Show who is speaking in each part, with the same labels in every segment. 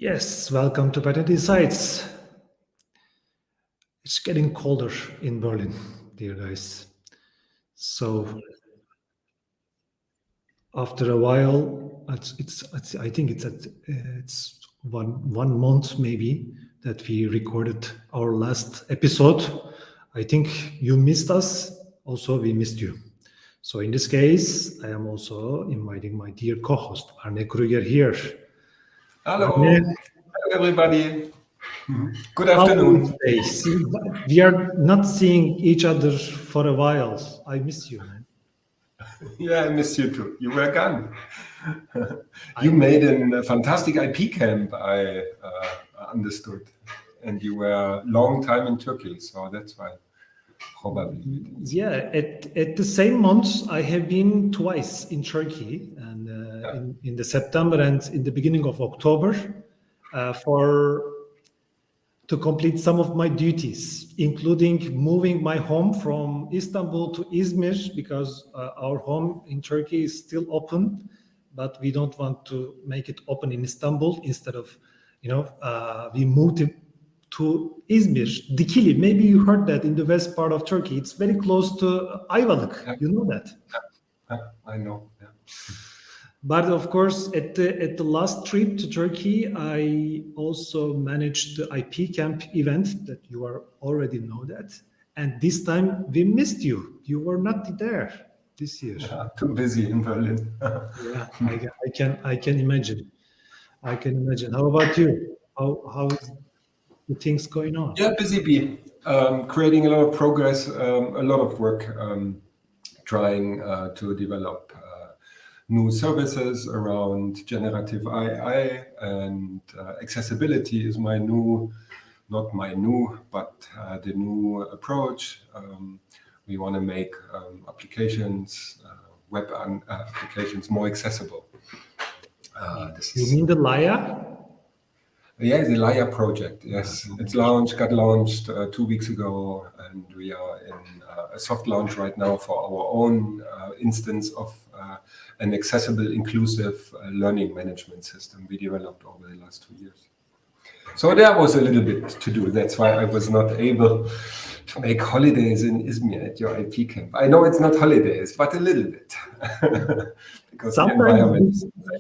Speaker 1: Yes, welcome to Patent Insights. It's getting colder in Berlin, dear guys. So after a while, I think it's one month maybe that we recorded our last episode. I think you missed us. Also, we missed you. So in this case, I am also inviting my dear co-host Arne Kruger here.
Speaker 2: Hello,
Speaker 1: Arne,
Speaker 2: hello everybody. Good
Speaker 1: how
Speaker 2: afternoon.
Speaker 1: are you today? We are not seeing each other for a while. I miss you, man.
Speaker 2: Yeah, I miss you too. You were gone. You made a fantastic IP camp, I understood, and you were a long time in Turkey, so that's why probably.
Speaker 1: Yeah, at the same month, I have been twice in Turkey, and in the September and in the beginning of October, to complete some of my duties, including moving my home from Istanbul to Izmir, because our home in Turkey is still open, but we don't want to make it open in Istanbul. Instead of, we moved it to Izmir, Dikili. Maybe you heard that in the west part of Turkey. It's very close to Ayvalık.
Speaker 2: Yeah.
Speaker 1: You know that.
Speaker 2: I know. Yeah.
Speaker 1: But of course, at the last trip to Turkey, I also managed the IP Camp event that you already know that. And this time we missed you. You were not there this year.
Speaker 2: Yeah, too busy in Berlin.
Speaker 1: Yeah, I can imagine. I can imagine. How about you? How is the things going on?
Speaker 2: Yeah, busy bee. Creating a lot of progress, a lot of work, trying to develop new services around generative AI, and accessibility is my new, not my new, but the new approach. We want to make applications, web applications more accessible.
Speaker 1: You mean the Laya?
Speaker 2: Yeah, the Laya project. Yes, it's got launched 2 weeks ago, and we are in a soft launch right now for our own instance of an accessible, inclusive learning management system we developed over the last 2 years. So there was a little bit to do. That's why I was not able to make holidays in Izmir at your IP camp. I know it's not holidays, but a little bit. Because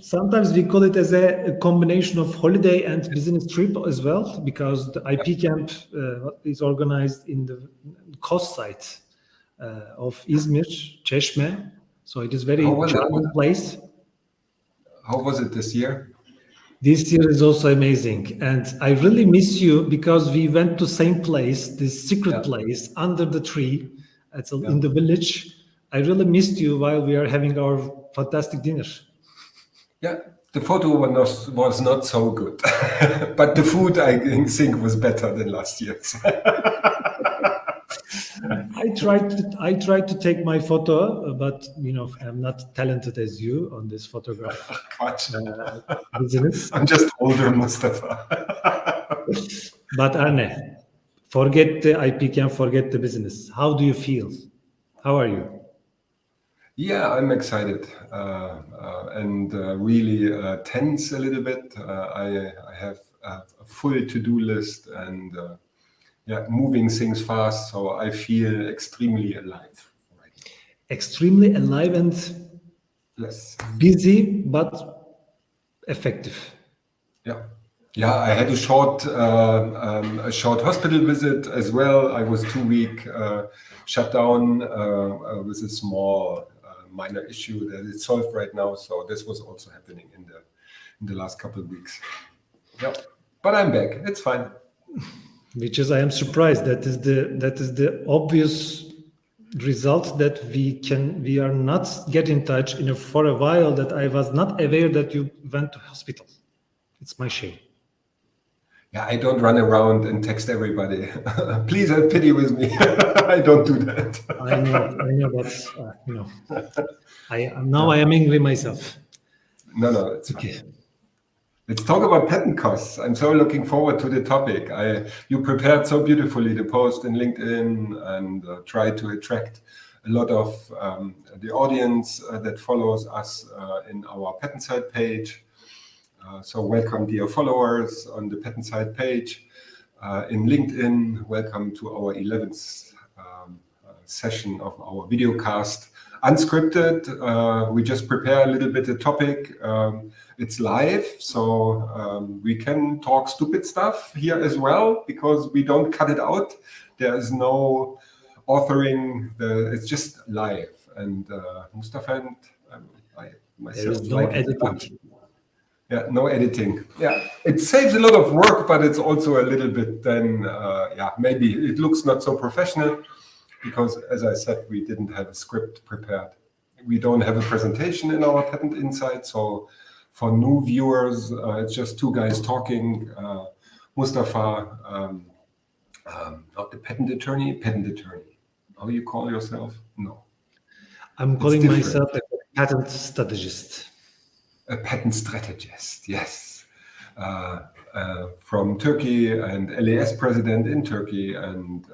Speaker 1: sometimes we call it as a combination of holiday and business trip as well, because the IP camp is organized in the coast side of Izmir, Çeşme. So it is very charming place.
Speaker 2: How was it this year?
Speaker 1: This year is also amazing, and I really miss you because we went to same place, this secret place under the tree, in the village. I really missed you while we are having our fantastic dinner. Yeah,
Speaker 2: the photo was not so good, but the food I think was better than last year's.
Speaker 1: I tried to take my photo, but I'm not talented as you on this photograph business.
Speaker 2: I'm just older, Mustafa.
Speaker 1: But Arne, forget the IP camp, forget the business. How do you feel? How are you?
Speaker 2: Yeah, I'm excited and really tense a little bit. I have a full to-do list and moving things fast, so I feel extremely alive.
Speaker 1: Extremely alive and busy, but effective.
Speaker 2: Yeah. I had a short hospital visit as well. I was 2 week shut down with a small minor issue that is solved right now. So this was also happening in the last couple of weeks. Yeah, but I'm back. It's fine.
Speaker 1: Which is, I am surprised. That is the obvious result that we are not get in touch for a while. That I was not aware that you went to hospital. It's my shame.
Speaker 2: Yeah, I don't run around and text everybody. Please have pity with me. I don't do that.
Speaker 1: I know that's I am angry myself.
Speaker 2: No, it's okay. Fine. Let's talk about patent costs. I'm so looking forward to the topic. You prepared so beautifully the post in LinkedIn and tried to attract a lot of the audience that follows us in our patent site page. So welcome, dear followers on the Patent Site page. In LinkedIn, welcome to our 11th session of our videocast. Unscripted, we just prepare a little bit the topic. It's live, so we can talk stupid stuff here as well, because we don't cut it out. There is no authoring, it's just live. And Mustafa and I myself,
Speaker 1: there is no editing.
Speaker 2: Yeah, no editing. Yeah, it saves a lot of work, but it's also a little bit then, maybe it looks not so professional, because as I said, we didn't have a script prepared. We don't have a presentation in our Patent Insights, so for new viewers, it's just two guys talking. Mustafa, not the patent attorney. How you call yourself? No.
Speaker 1: I'm calling myself a patent strategist.
Speaker 2: A patent strategist, yes. From Turkey and LAS president in Turkey, and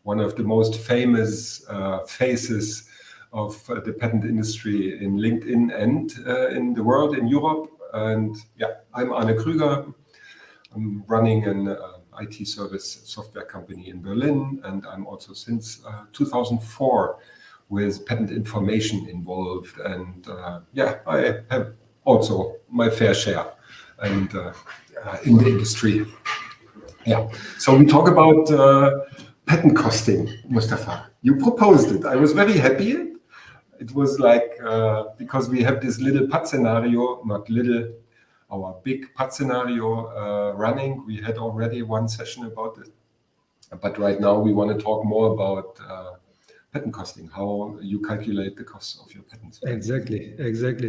Speaker 2: one of the most famous faces of the patent industry in LinkedIn and in the world, in Europe. And yeah, I'm Arne Krüger. I'm running an IT service software company in Berlin, and I'm also since 2004 with patent information involved. And I have also my fair share and in the industry. Yeah. So we talk about patent costing, Mustafa. You proposed it. I was very happy. It was like, because we have this little Patscenario, not little, our big Patscenario running. We had already one session about it. But right now we want to talk more about patent costing, how you calculate the costs of your patents.
Speaker 1: Exactly.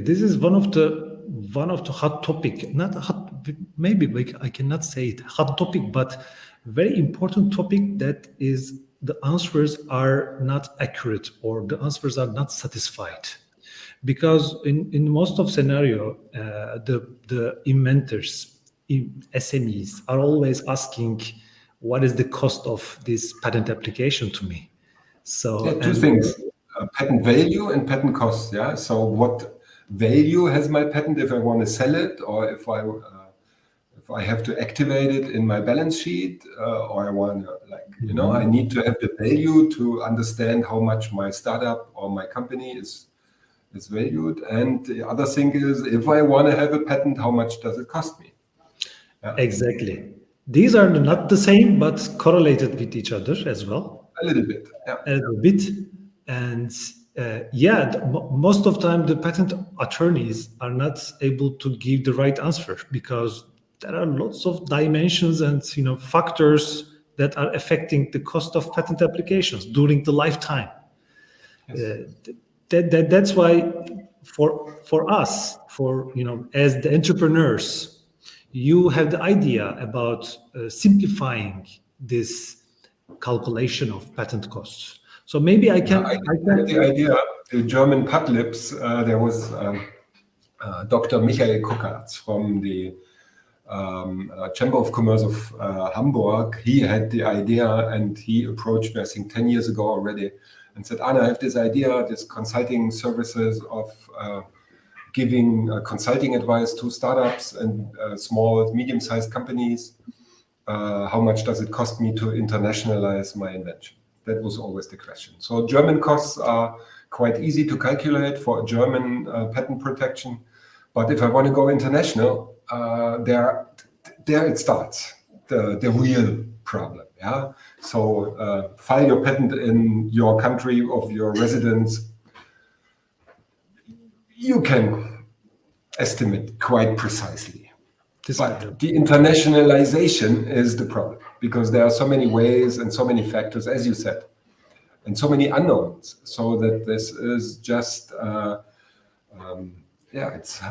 Speaker 1: This is one of the hot topic. Not hot, maybe I cannot say it hot topic, but very important topic that is the answers are not accurate or the answers are not satisfied, because in most of scenario, the inventors, SMEs are always asking, what is the cost of this patent application to me? So
Speaker 2: two things. Patent value and patent cost. Yeah. So what value has my patent if I want to sell it, or if I have to activate it in my balance sheet, or I want to, I need to have the value to understand how much my startup or my company is valued. And the other thing is, if I want to have a patent, how much does it cost me? Yeah.
Speaker 1: Exactly. These are not the same, but correlated with each other as well.
Speaker 2: A little bit. Yeah.
Speaker 1: A little bit. And most of the time, the patent attorneys are not able to give the right answer, because there are lots of dimensions and factors that are affecting the cost of patent applications during the lifetime. Yes. That's why for us, as the entrepreneurs, you have the idea about simplifying this calculation of patent costs. So maybe I can.
Speaker 2: I had the idea. The German Padlips. There was Dr. Michael Kuckertz from the Chamber of Commerce of Hamburg. He had the idea, and he approached me, I think, 10 years ago already, and said, "Anna, I have this idea, this consulting services of giving consulting advice to startups and small, medium-sized companies. How much does it cost me to internationalize my invention?" That was always the question. So German costs are quite easy to calculate for German patent protection. But if I want to go international, there it starts, the real problem. Yeah. So file your patent in your country of your residence. You can estimate quite precisely. But the internationalization is the problem, because there are so many ways and so many factors, as you said, and so many unknowns. So that this is just, it's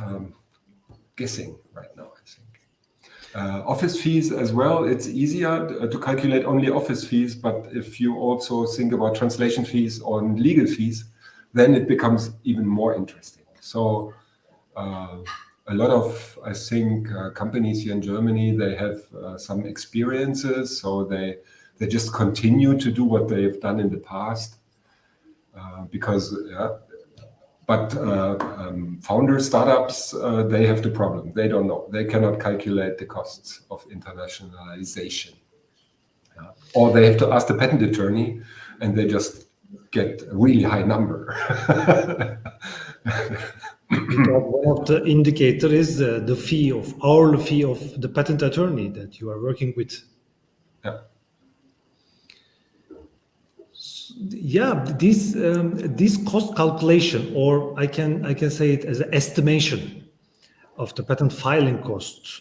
Speaker 2: guessing right now, I think. Office fees as well, it's easier to calculate only office fees, but if you also think about translation fees or legal fees, then it becomes even more interesting. So a lot of, I think, companies here in Germany, they have some experiences, so they just continue to do what they've done in the past, because But founder startups, they have the problem. They don't know. They cannot calculate the costs of internationalization. Yeah. Or they have to ask the patent attorney, and they just get a really high number.
Speaker 1: Because one of the indicator is the hourly fee of the patent attorney that you are working with.
Speaker 2: Yeah.
Speaker 1: Yeah, this cost calculation, or I can say it as an estimation of the patent filing costs,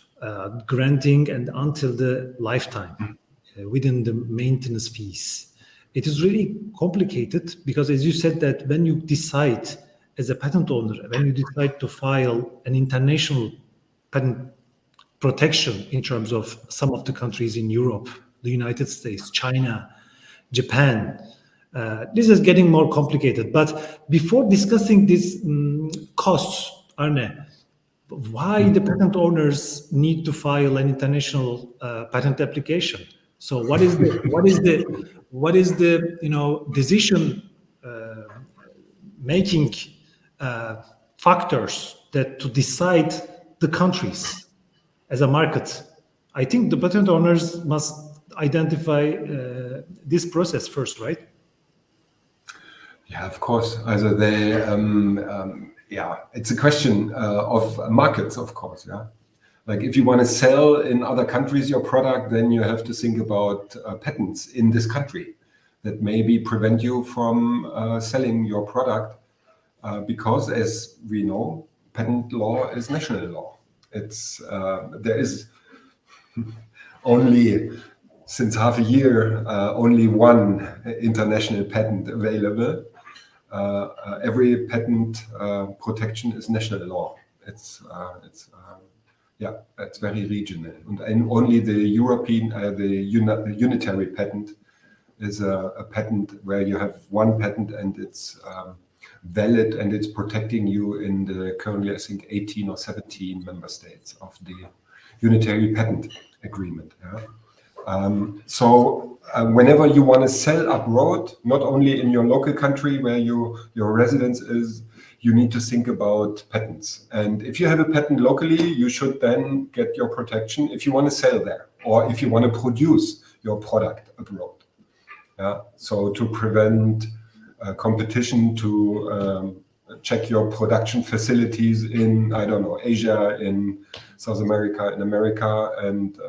Speaker 1: granting and until the lifetime, within the maintenance fees. It is really complicated because, as you said, that when you decide as a patent owner, when you decide to file an international patent protection in terms of some of the countries in Europe, the United States, China, Japan, this is getting more complicated. But before discussing these costs, Arne, why the patent owners need to file an international patent application? So what is the decision making factors that to decide the countries as a market? I think the patent owners must identify this process first, right?
Speaker 2: Yeah, of course. Also it's a question of markets, of course. Yeah, like if you want to sell in other countries your product, then you have to think about patents in this country that maybe prevent you from selling your product because, as we know, patent law is national law. It's there is only since half a year only one international patent available. Every patent protection is national law. It's very regional, and only the European unitary patent is a patent where you have one patent and it's valid and it's protecting you in the currently I think 18 or 17 member states of the unitary patent agreement. Yeah? Whenever you want to sell abroad, not only in your local country where your residence is, you need to think about patents. And if you have a patent locally, you should then get your protection if you want to sell there or if you want to produce your product abroad. Yeah? So to prevent competition, to check your production facilities in, I don't know, Asia, in South America, in America, and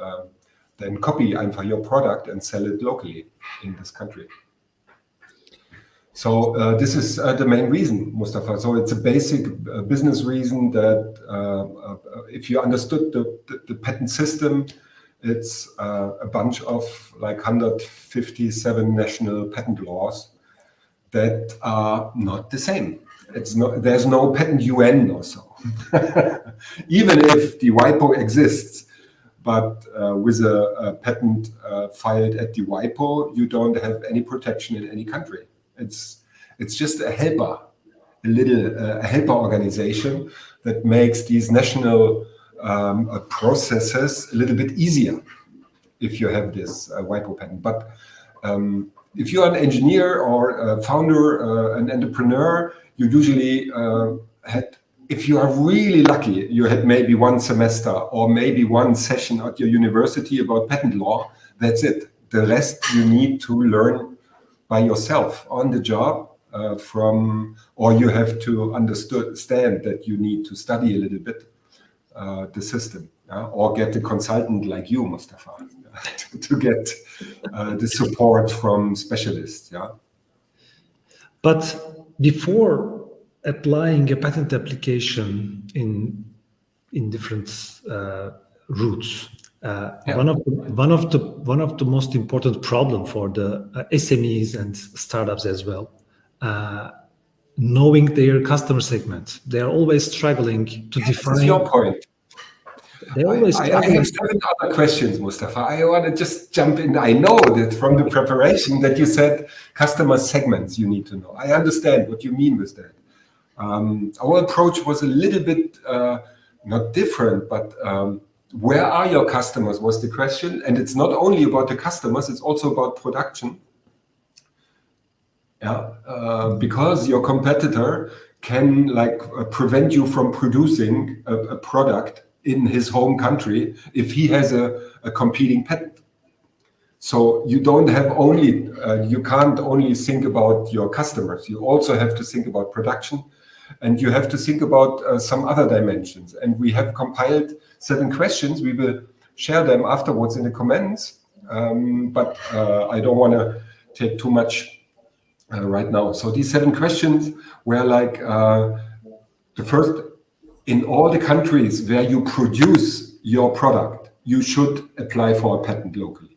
Speaker 2: then copy einfach your product and sell it locally in this country. So this is the main reason, Mustafa. So it's a basic business reason that if you understood the patent system, it's a bunch of like 157 national patent laws that are not the same. There's no patent UN or so. Even if the WIPO exists, but with a patent filed at the WIPO, you don't have any protection in any country. It's just a helper, a helper organization that makes these national processes a little bit easier if you have this WIPO patent. But if you're an engineer or a founder, an entrepreneur, you usually had, if you are really lucky, you had maybe one semester or maybe one session at your university about patent law. That's it. The rest you need to learn by yourself on the job or you have to understand that you need to study a little bit the system, or get a consultant like you, Mustafa, to get the support from specialists. Yeah.
Speaker 1: But before applying a patent application in different routes, one of the most important problem for the SMEs and startups as well, knowing their customer segment. They are always struggling to define.
Speaker 2: This is your point.
Speaker 1: I
Speaker 2: have 7 other questions, Mustafa. I want to just jump in. I know that from the preparation that you said customer segments you need to know. I understand what you mean with that. Our approach was a little bit not different, but where are your customers was the question. And it's not only about the customers, it's also about production. Yeah, because your competitor can like prevent you from producing a product in his home country if he has a competing patent. So you don't have only, you can't only think about your customers. You also have to think about production, and you have to think about some other dimensions. And we have compiled 7 questions. We will share them afterwards in the comments, but I don't want to take too much right now. So these 7 questions were like, the first, in all the countries where you produce your product, you should apply for a patent locally.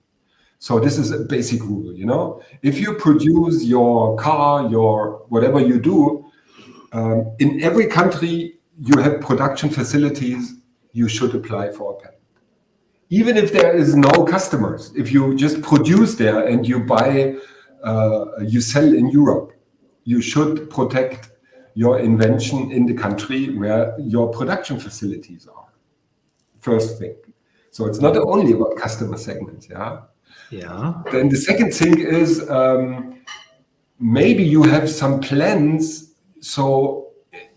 Speaker 2: So this is a basic rule, you know. If you produce your car, your whatever you do, in every country you have production facilities, you should apply for a patent. Even if there is no customers, if you just produce there and you buy, you sell in Europe, you should protect your invention in the country where your production facilities are. First thing. So it's not only about customer segments, yeah.
Speaker 1: Yeah.
Speaker 2: Then the second thing is maybe you have some plans. So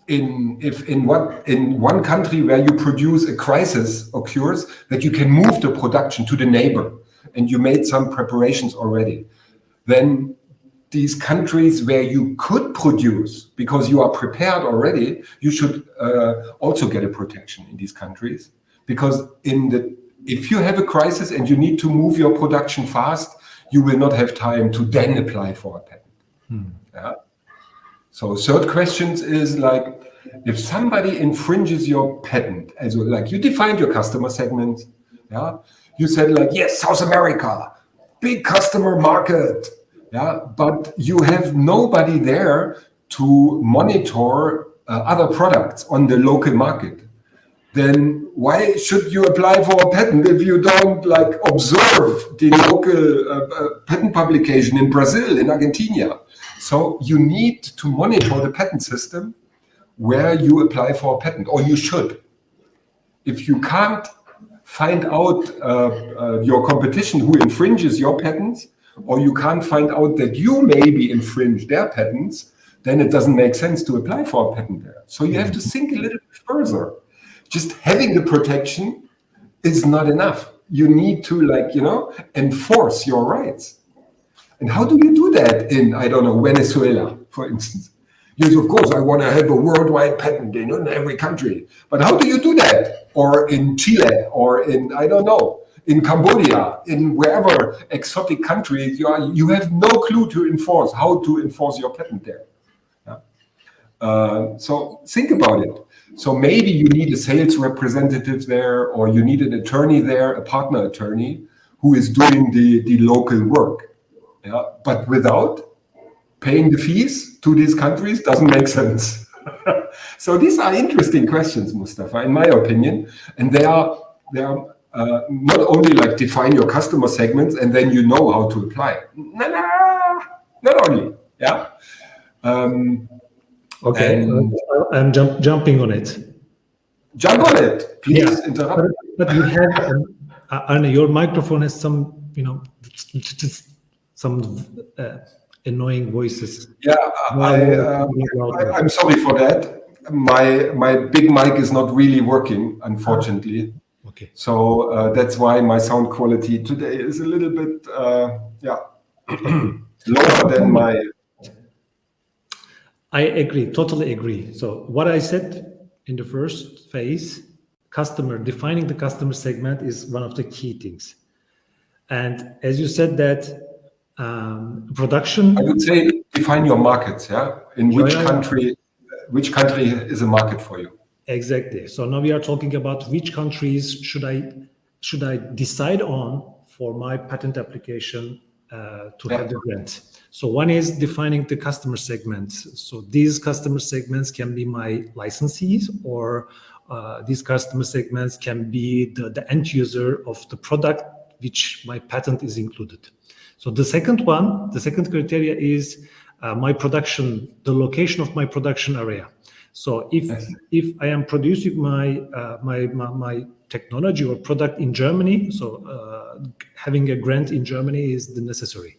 Speaker 2: in one country where you produce a crisis occurs, that you can move the production to the neighbor, and you made some preparations already. Then these countries where you could produce, because you are prepared already, you should also get a protection in these countries, because if you have a crisis and you need to move your production fast, you will not have time to then apply for a patent. Yeah? So third question is like, if somebody infringes your patent, as like you defined your customer segment, yeah, you said like, yes, South America, big customer market, yeah, but you have nobody there to monitor other products on the local market. Then why should you apply for a patent if you don't like observe the local patent publication in Brazil, in Argentina? So you need to monitor the patent system where you apply for a patent, or you should. If you can't find out your competition who infringes your patents, or you can't find out that you maybe infringe their patents, then it doesn't make sense to apply for a patent there. So you have to think a little bit further. Just having the protection is not enough. You need to, like, you know, enforce your rights. And how do you do that in, I don't know, Venezuela, for instance? Yes, of course, I want to have a worldwide patent in every country. But how do you do that? Or in Chile, or in, I don't know, in Cambodia, in wherever exotic country you are, you have no clue to enforce, how to enforce your patent there. Yeah? So think about it. So maybe you need a sales representative there, or you need an attorney there, a partner attorney, who is doing the local work. Yeah? But without paying the fees to these countries doesn't make sense. So these are interesting questions, Mustafa, in my opinion. And they are not only like define your customer segments and then you know how to apply. No, not only. Yeah.
Speaker 1: Okay, I'm jumping on it.
Speaker 2: Jump on it, please. Yeah. Interrupt.
Speaker 1: But you have, Arne, your microphone has some, you know, some annoying voices.
Speaker 2: Yeah, I'm sorry for that. My big mic is not really working, unfortunately.
Speaker 1: Okay.
Speaker 2: So that's why my sound quality today is a little bit, lower than my.
Speaker 1: I agree, totally agree. So what I said in the first phase, defining the customer segment is one of the key things. And as you said that production...
Speaker 2: I would say define your markets, yeah? In which country is a market for you?
Speaker 1: Exactly. So now we are talking about which countries should I decide on for my patent application to have the grant. So one is defining the customer segments. So these customer segments can be my licensees, or these customer segments can be the end user of the product which my patent is included. So the second criteria is my production, the location of my production area. So if I am producing my technology or product in Germany, so having a grant in Germany is the necessary.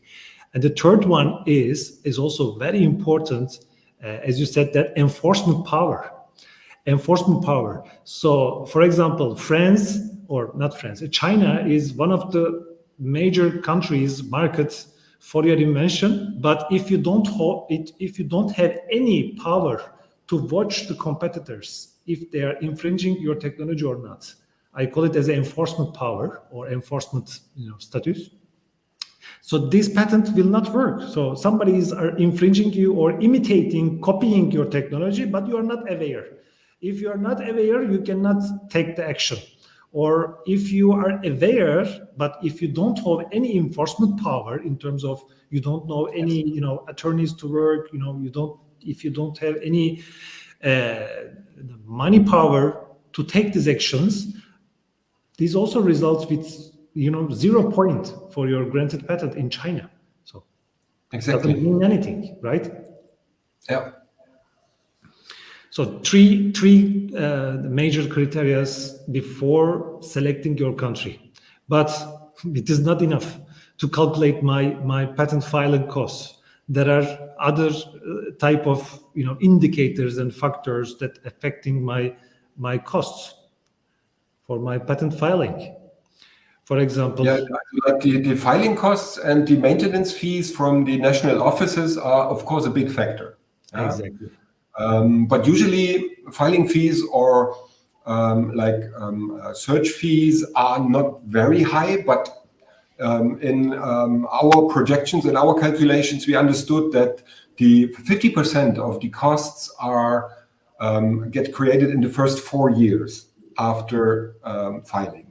Speaker 1: And the third one is also very important, as you said, that enforcement power. So, for example, China is one of the major countries, markets for your invention. But if you don't have any power to watch the competitors if they are infringing your technology or not, I call it as an enforcement power or enforcement, status. So this patent will not work. So somebody is infringing you or imitating, copying your technology, but you are not aware. If you are not aware, you cannot take the action. Or if you are aware, but if you don't have any enforcement power in terms of you don't know any, attorneys to work, if you don't have any money power to take these actions, this also results with 0 point for your granted patent in China. So
Speaker 2: exactly,
Speaker 1: it doesn't mean anything, right?
Speaker 2: Yeah.
Speaker 1: So three major criteria before selecting your country, but it is not enough to calculate my patent filing costs. There are other type of indicators and factors that affecting my costs for my patent filing. For example,
Speaker 2: Yeah, like the filing costs and the maintenance fees from the national offices are, of course, a big factor. Yeah?
Speaker 1: Exactly.
Speaker 2: But usually, filing fees or search fees are not very high. But in our projections and our calculations, we understood that the 50% of the costs are get created in the first 4 years after filing,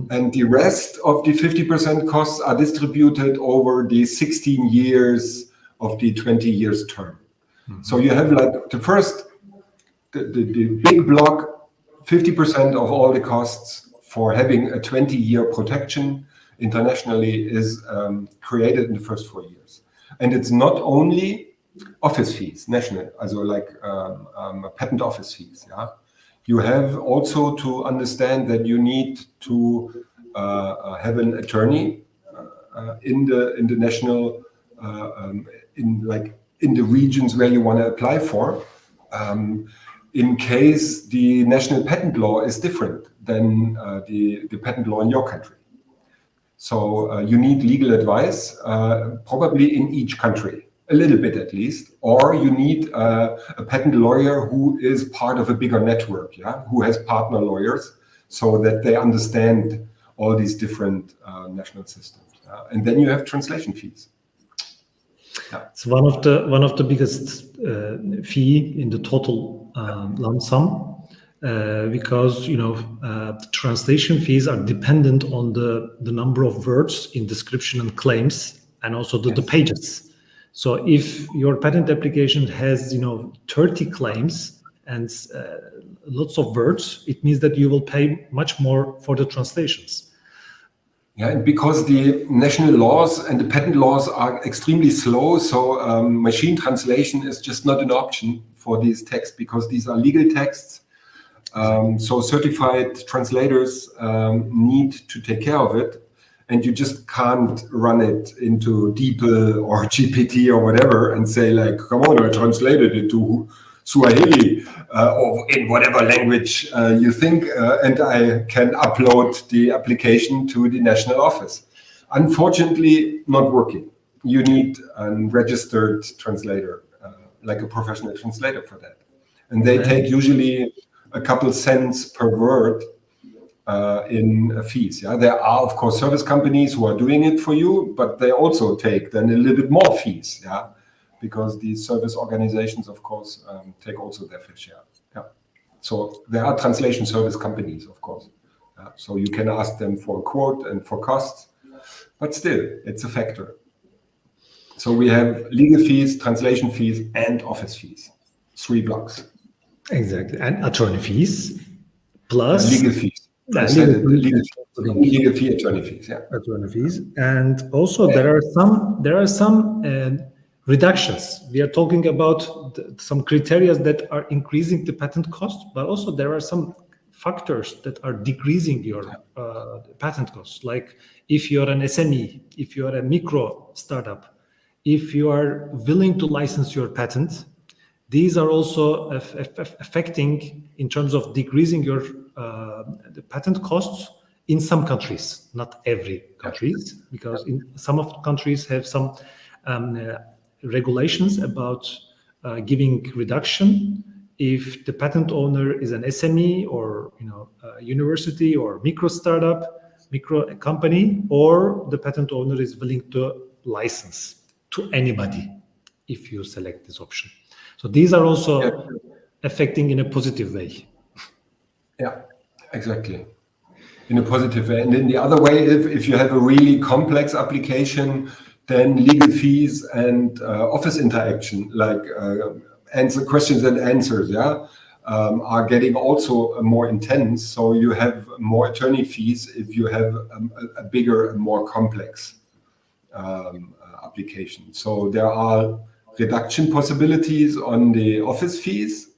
Speaker 2: and the rest of the 50% costs are distributed over the 16 years of the 20 years term. So you have like the big block, 50% of all the costs for having a 20-year protection internationally is created in the first 4 years. And it's not only office fees, national, also like patent office fees, You have also to understand that you need to have an attorney in the national, in the regions where you want to apply for, in case the national patent law is different than the patent law in your country. So you need legal advice, probably in each country. A little bit at least, or you need a patent lawyer who is part of a bigger network, who has partner lawyers, so that they understand all these different national systems. And then you have translation fees.
Speaker 1: It's one of the biggest fee in the total lump sum, because the translation fees are dependent on the number of words in description and claims, and also the pages. So if your patent application has 30 claims and lots of words, it means that you will pay much more for the translations.
Speaker 2: Yeah, and because the national laws and the patent laws are extremely slow, so machine translation is just not an option for these texts, because these are legal texts. So certified translators need to take care of it. And you just can't run it into DeepL or GPT or whatever and say like, come on, I translated it to Swahili or in whatever language you think, and I can upload the application to the national office. Unfortunately, not working. You need a registered translator, like a professional translator for that. And they take usually a couple cents per word in fees. There are, of course, service companies who are doing it for you, but they also take then a little bit more fees, because these service organizations, of course, take also their fair share. So there are translation service companies, of course. So you can ask them for a quote and for costs, but still, it's a factor. So we have legal fees, translation fees, and office fees. 3 blocks.
Speaker 1: Exactly, and attorney fees plus
Speaker 2: legal fees. Legal fee, attorney fees,
Speaker 1: attorney fees, and also there are some reductions. We are talking about some criteria that are increasing the patent cost, but also there are some factors that are decreasing your patent costs. Like if you are an SME, if you are a micro startup, if you are willing to license your patent, These are also affecting in terms of decreasing your the patent costs in some countries, not every countries, because in some of the countries have some regulations about giving reduction if the patent owner is an SME or a university or micro startup, micro company, or the patent owner is willing to license to anybody if you select this option. So these are also affecting in a positive way.
Speaker 2: Yeah, exactly. In a positive way. And in the other way, if you have a really complex application, then legal fees and office interaction, like answer questions and answers, are getting also more intense. So you have more attorney fees if you have a bigger and more complex application. So there are reduction possibilities on the office fees,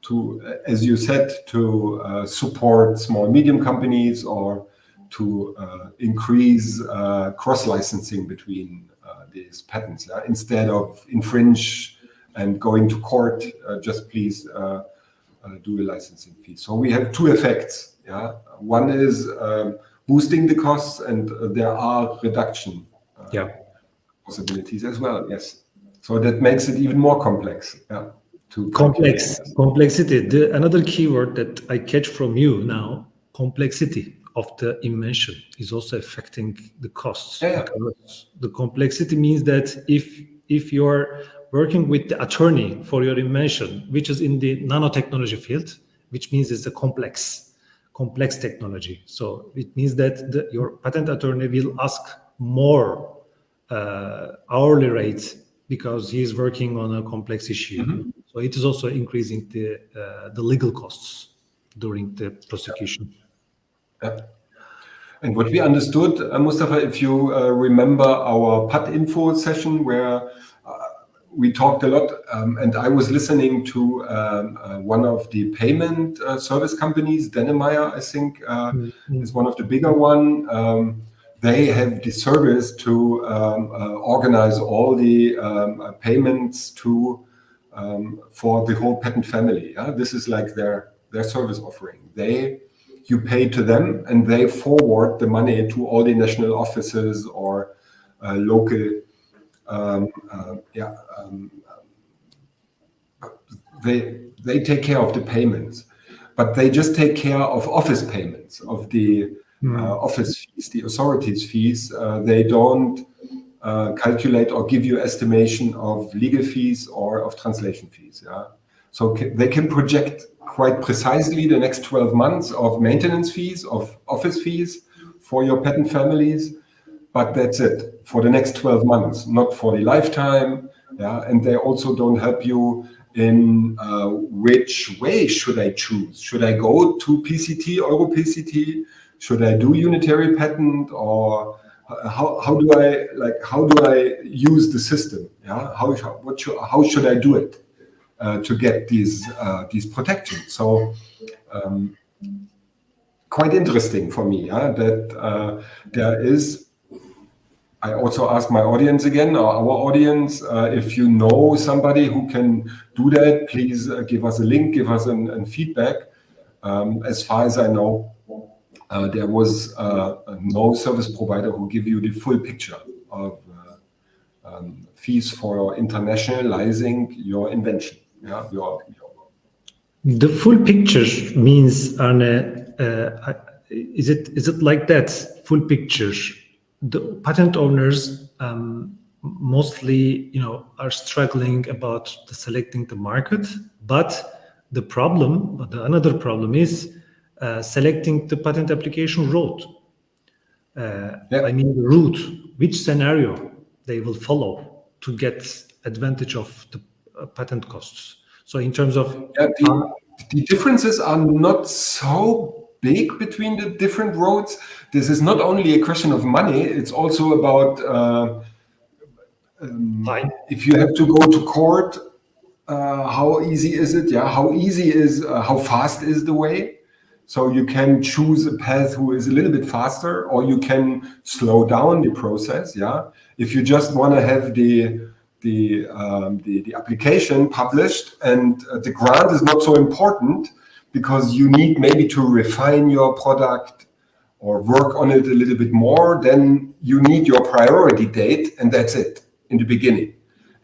Speaker 2: to, as you said, to support small medium companies or to increase cross-licensing between these patents, instead of infringe and going to court, just please do a licensing fee. So we have two effects. One is boosting the costs, and there are reduction possibilities as well. Yes. So that makes it even more complex.
Speaker 1: Complexity. Another keyword that I catch from you now, complexity of the invention is also affecting the costs. The complexity means that if you're working with the attorney for your invention, which is in the nanotechnology field, which means it's a complex technology. So it means that your patent attorney will ask more hourly rate because he is working on a complex issue. Mm-hmm. So it is also increasing the legal costs during the prosecution.
Speaker 2: And what we understood, Mustafa, if you remember our Pat Info session where we talked a lot, and I was listening to one of the payment service companies, Denemeyer, I think, is one of the bigger one. They have the service to organize all the payments for the whole patent family. This is like their service offering. You pay to them, and they forward the money to all the national offices or local. They take care of the payments, but they just take care of office payments, of the office fees, the authorities' fees. They don't calculate or give you estimation of legal fees or of translation fees. So they can project quite precisely the next 12 months of maintenance fees, of office fees for your patent families, but that's it for the next 12 months, not for the lifetime. And they also don't help you in which way should I choose? Should I go to PCT, Euro PCT? Should I do unitary patent, or how do I use the system? How should I do it to get these protections? So quite interesting for me that there is. I also ask my audience again, or our audience, if you know somebody who can do that, please give us a link, give us a feedback. As far as I know, there was no service provider who give you the full picture of fees for internationalizing your invention.
Speaker 1: The full picture means, is it like that? Full picture. The patent owners mostly, are struggling about selecting the market, but another problem is selecting the patent application route. I mean, the route, which scenario they will follow to get advantage of the patent costs. So in terms of
Speaker 2: the differences are not so big between the different roads. This is not only a question of money, it's also about time. If you have to go to court, how easy is it? How fast is the way? So you can choose a path who is a little bit faster, or you can slow down the process. If you just want to have the the application published, and the grant is not so important because you need maybe to refine your product or work on it a little bit more. Then you need your priority date, and that's it in the beginning.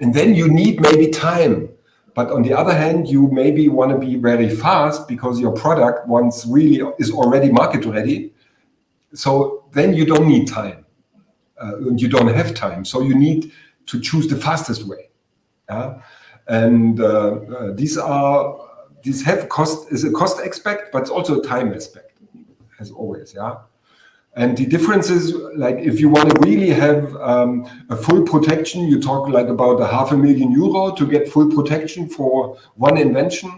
Speaker 2: And then you need maybe time. But on the other hand, you maybe want to be very fast because your product once really is already market ready. So then you don't need time. You don't have time. So you need to choose the fastest way. And these have cost, is a cost aspect, but it's also a time aspect, as always. And the difference is, like, if you want to really have a full protection, you talk like about €500,000 to get full protection for one invention.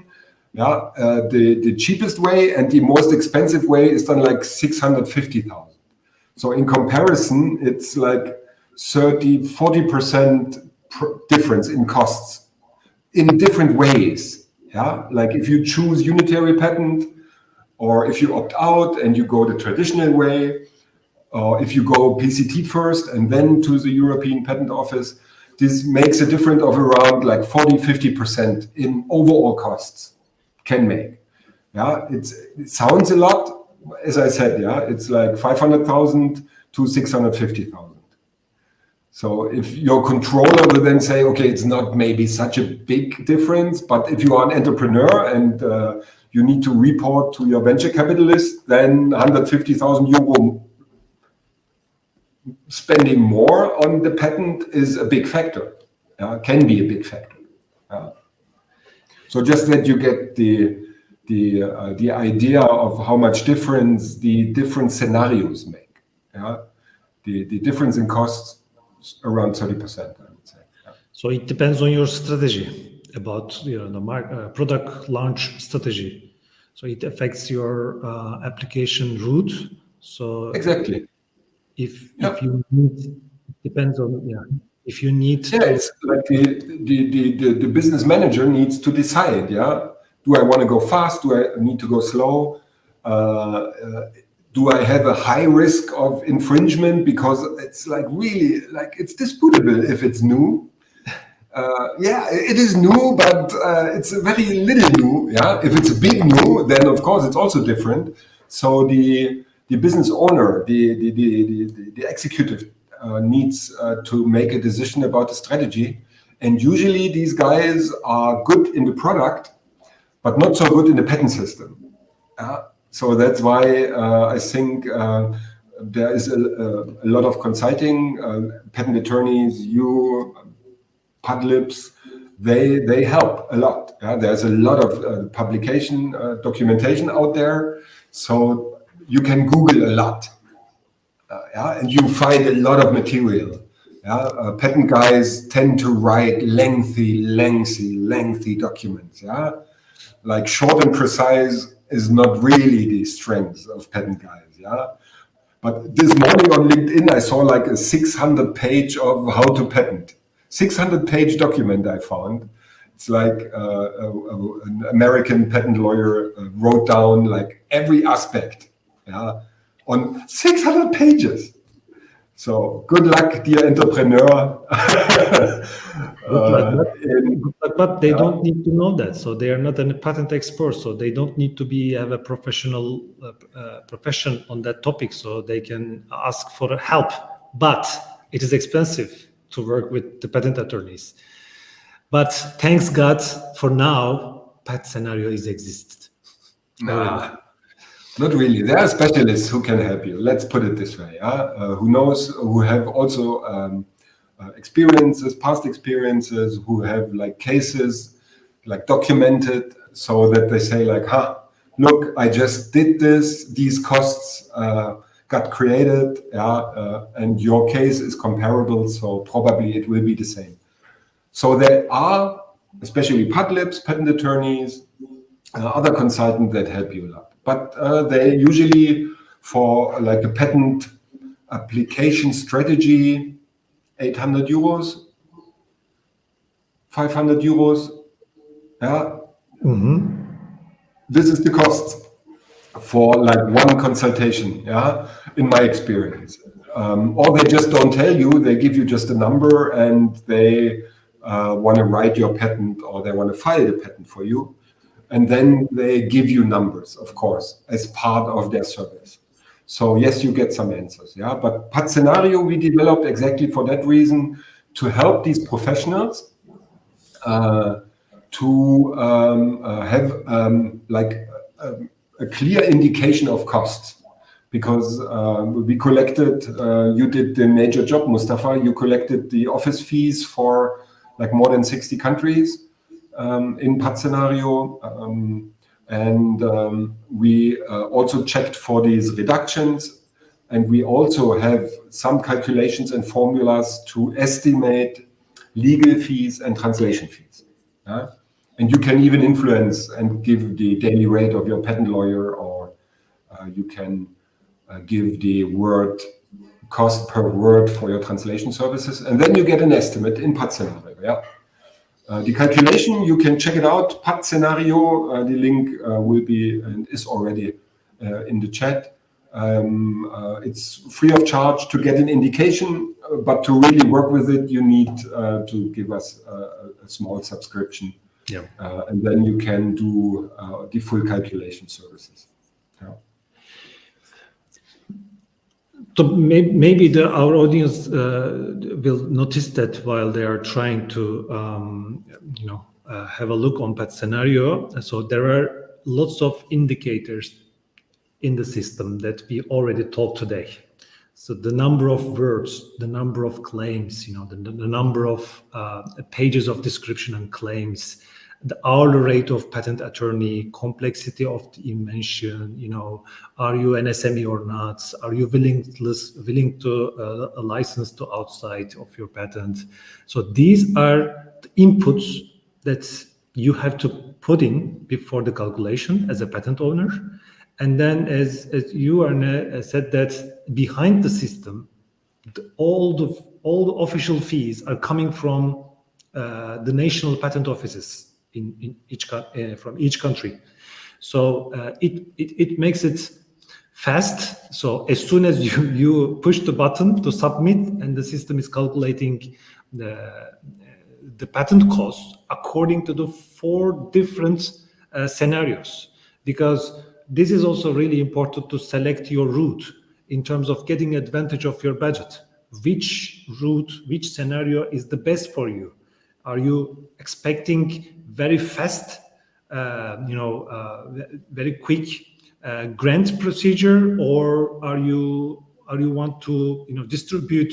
Speaker 2: The cheapest way and the most expensive way is done like 650,000. So in comparison, it's like 40% difference in costs in different ways. Like if you choose unitary patent, or if you opt out and you go the traditional way, or if you go PCT first and then to the European Patent Office, this makes a difference of around like 40-50% in overall costs can make. It sounds a lot, as I said, it's like 500,000 to 650,000. So if your controller will then say, okay, it's not maybe such a big difference, but if you are an entrepreneur and you need to report to your venture capitalist, then €150,000 spending more on the patent is a big factor, can be a big factor. So just that you get the idea of how much difference the different scenarios make. The difference in costs is around 30%, I would say.
Speaker 1: So it depends on your strategy about the product launch strategy. So it affects your application route. So
Speaker 2: exactly.
Speaker 1: If you need, it depends on if you need.
Speaker 2: It's like the business manager needs to decide. Do I want to go fast? Do I need to go slow? Do I have a high risk of infringement because it's like really like it's disputable if it's new? It is new, but it's a very little new. If it's a big new, then of course it's also different. So the business owner, the executive needs to make a decision about the strategy. And usually these guys are good in the product, but not so good in the patent system. So that's why I think there is a lot of consulting, patent attorneys, Padlips, they help a lot. There's a lot of publication, documentation out there. So you can Google a lot, and you find a lot of material. Patent guys tend to write lengthy documents. Like short and precise is not really the strength of patent guys. But this morning on LinkedIn, I saw like a 600-page of how to patent. 600-page document I found. It's like an American patent lawyer wrote down like every aspect. On 600 pages. So good luck, dear entrepreneur.
Speaker 1: But they don't need to know that. So they are not a patent expert. So they don't need to have a professional profession on that topic. So they can ask for help. But it is expensive to work with the patent attorneys. But thanks God for now, Patscenario exists.
Speaker 2: Not really. There are specialists who can help you. Let's put it this way. Who have also past experiences, who have like cases, like documented, so that they say like, look, I just did this. These costs got created, and your case is comparable, so probably it will be the same. So there are, especially Padlips, patent attorneys, other consultants that help you a lot. But they usually, for like a patent application strategy, €800, €500. This is the cost for like one consultation, in my experience. Or they just don't tell you, they give you just a number and they want to write your patent or they want to file the patent for you. And then they give you numbers, of course, as part of their service. So yes, you get some answers, yeah. But Patscenario we developed exactly for that reason, to help these professionals to have like a clear indication of costs. Because we collected, you did the major job, Mustafa. You collected the office fees for like more than 60 countries in Patscenario. And we also checked for these reductions. And we also have some calculations and formulas to estimate legal fees and translation fees. Yeah? And you can even influence and give the daily rate of your patent lawyer, or you can give the word cost per word for your translation services, and then you get an estimate in Patscenario. Yeah, the calculation, you can check it out. Patscenario, the link will be and is already in the chat. It's free of charge to get an indication, but to really work with it, you need to give us a small subscription.
Speaker 1: Yeah,
Speaker 2: and then you can do the full calculation services. Yeah.
Speaker 1: So maybe our audience will notice that while they are trying to, have a look on Patscenario. So there are lots of indicators in the system that we already talked today. So the number of words, the number of claims, the number of pages of description and claims, the hourly rate of patent attorney, complexity of the invention, are you an SME or not? Are you willing to a license to outside of your patent? So these are the inputs that you have to put in before the calculation as a patent owner. And then, as you, Arne, said, that behind the system, all the official fees are coming from the national patent offices from each country. So it makes it fast. So as soon as you push the button to submit, and the system is calculating the patent cost according to the 4 different scenarios, because this is also really important to select your route in terms of getting advantage of your budget. Which route, which scenario is the best for you? Are you expecting very fast, very quick grant procedure, or are you want to distribute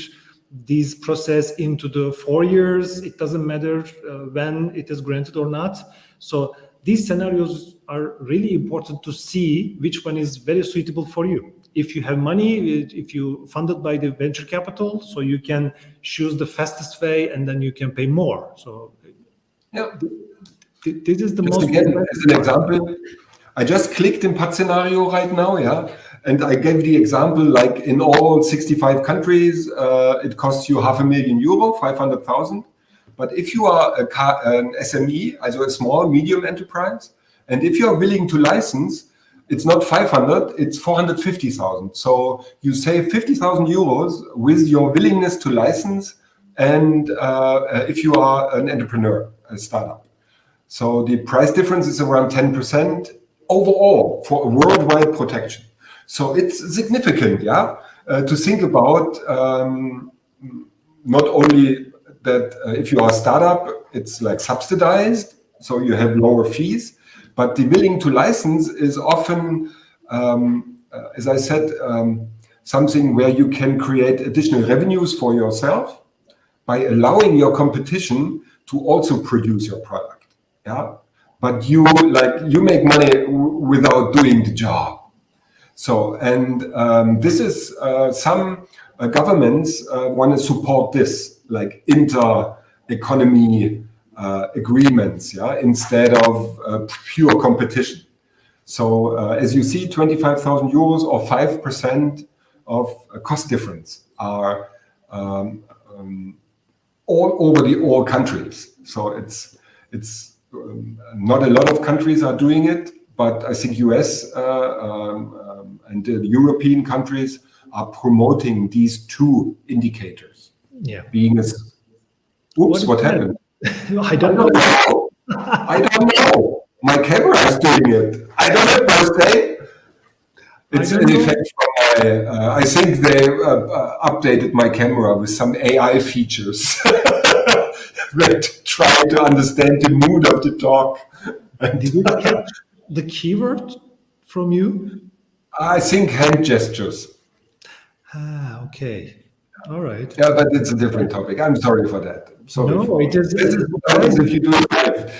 Speaker 1: this process into the 4 years? It doesn't matter when it is granted or not. So these scenarios are really important to see which one is very suitable for you. If you have money, if you funded by the venture capital, so you can choose the fastest way, and then you can pay more. So
Speaker 2: yeah,
Speaker 1: this is the
Speaker 2: just
Speaker 1: most.
Speaker 2: Again, as an example, I just clicked in Patscenario right now, yeah, and I gave the example, like in all 65 countries, it costs you €500,000, 500,000. But if you are an SME, also a small, medium enterprise, and if you are willing to license, it's not 500, it's 450,000. So you save €50,000 with your willingness to license, and if you are an entrepreneur, a startup. So the price difference is around 10% overall for a worldwide protection. So it's significant, yeah, to think about not only that if you are a startup, it's like subsidized, so you have lower fees, but the willing to license is often, as I said, something where you can create additional revenues for yourself by allowing your competition to also produce your product. Yeah, but you make money without doing the job. So, and this is some governments want to support this, like inter-economy agreements, yeah, instead of pure competition. So, as you see, €25,000 or 5% of cost difference are all over all countries. So it's not a lot of countries are doing it, but I think US and the European countries are promoting these 2 indicators.
Speaker 1: Yeah.
Speaker 2: Being as, oops, what happened?
Speaker 1: I don't know.
Speaker 2: I don't know. My camera is doing it. I don't have birthday. It's an effect from my. I think they updated my camera with some AI features that try to understand the mood of the talk.
Speaker 1: Did it catch the keyword from you?
Speaker 2: I think hand gestures.
Speaker 1: Ah, okay. All right.
Speaker 2: Yeah, but it's a different topic. I'm sorry for that. Sorry
Speaker 1: No,
Speaker 2: for
Speaker 1: it is.
Speaker 2: this is what happens if you do it live.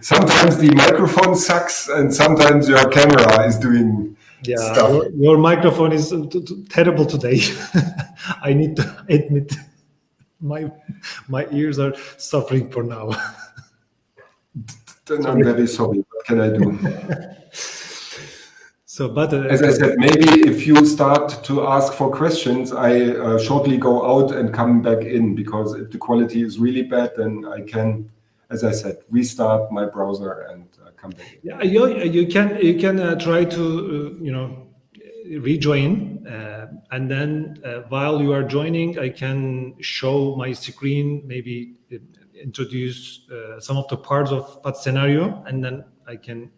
Speaker 2: Sometimes the microphone sucks, and sometimes your camera is doing stuff.
Speaker 1: Your microphone is terrible today. I need to admit, my ears are suffering for now.
Speaker 2: Then I'm very sorry. What can I do?
Speaker 1: So, but
Speaker 2: as I said, maybe if you start to ask for questions, I shortly go out and come back in, because if the quality is really bad, then I can, as I said, restart my browser and come back in.
Speaker 1: Yeah, you can try to rejoin, and then while you are joining, I can show my screen, maybe introduce some of the parts of Patscenario, and then I can.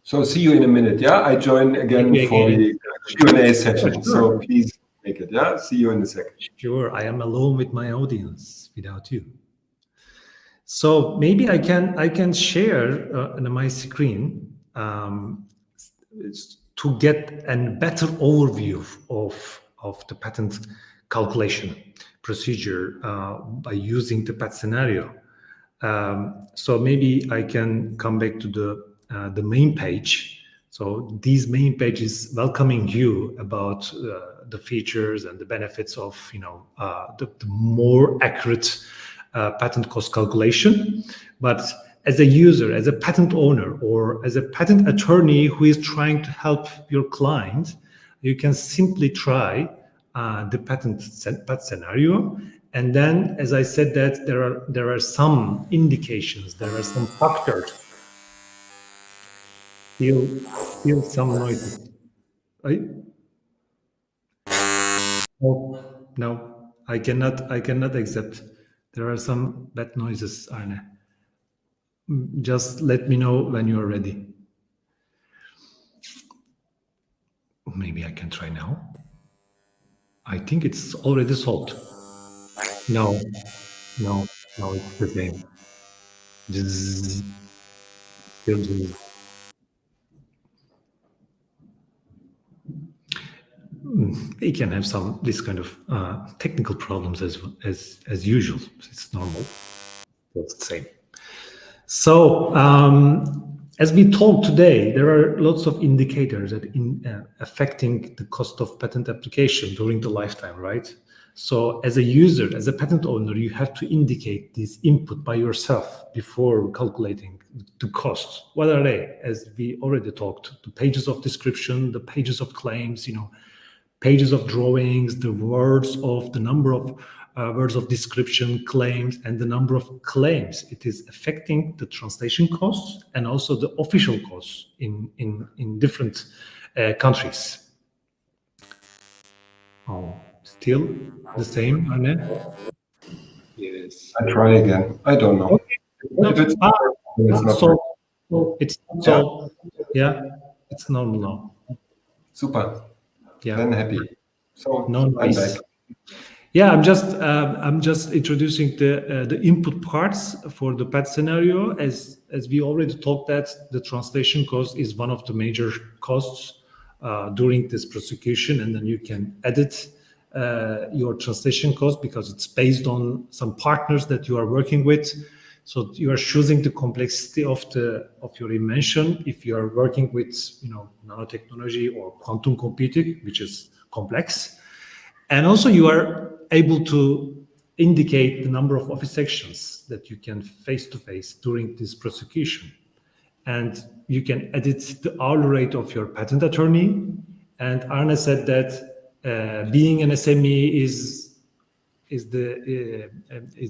Speaker 2: So see you in a minute. Yeah, I join again for the Q&A session.
Speaker 1: Sure.
Speaker 2: So please make it. Yeah, see you in a second.
Speaker 1: Sure, I am alone with my audience without you. So maybe I can share on my screen to get a better overview of the patent calculation procedure by using the Patscenario. So maybe I can come back to the main page. So this main page is welcoming you about the features and the benefits of the more accurate patent cost calculation. But as a user, as a patent owner, or as a patent attorney who is trying to help your client, you can simply try the Patscenario. And then, as I said, that there are some indications, there are some factors. Feel some noises. Right? Oh, no, I cannot accept. There are some bad noises, Arne. Just let me know when you are ready. Maybe I can try now. I think it's already solved. No, it's the same. They can have this kind of technical problems as usual. It's normal. It's the same. So as we talked today, there are lots of indicators that affecting the cost of patent application during the lifetime, right? So as a user, as a patent owner, you have to indicate this input by yourself before calculating the cost. What are they? As we already talked, the pages of description, the pages of claims, pages of drawings, the number of words of description, claims, and the number of claims. It is affecting the translation costs and also the official costs in different countries. Oh, still the same, Arne? Yes.
Speaker 2: I try again. I don't know.
Speaker 1: Okay. It's normal now.
Speaker 2: Super.
Speaker 1: Yeah.
Speaker 2: Then happy. So
Speaker 1: no
Speaker 2: I'm back.
Speaker 1: Yeah, I'm just introducing the input parts for the Patscenario. As we already talked, that the translation cost is one of the major costs during this prosecution, and then you can edit your translation cost because it's based on some partners that you are working with. So you are choosing the complexity of your invention. If you are working with nanotechnology or quantum computing, which is complex, and also you are able to indicate the number of office sections that you can face-to-face during this prosecution. And you can edit the hourly rate of your patent attorney. And Arne said that being an SME is the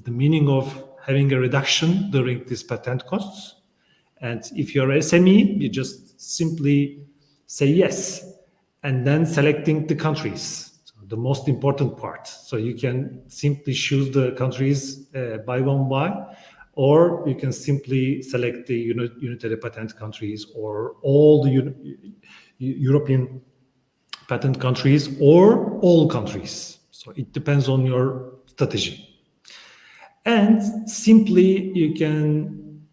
Speaker 1: meaning of having a reduction during these patent costs. And if you're an SME, you just simply say yes, and then selecting the countries. So the most important part. So you can simply choose the countries by one by, or you can simply select the unitary patent countries or all the European patent countries or all countries. So it depends on your strategy. And simply you can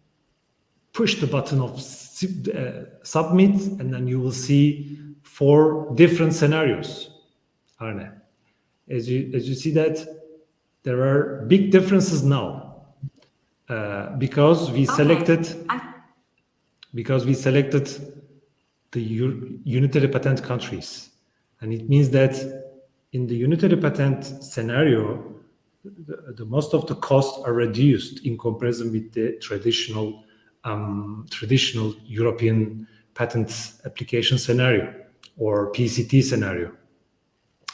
Speaker 1: push the button of submit, and then you will see 4 different scenarios. Arne, as you see that there are big differences now because we selected the unitary patent countries, and it means that in the unitary patent scenario, the most of the costs are reduced in comparison with the traditional European patent application scenario or PCT scenario.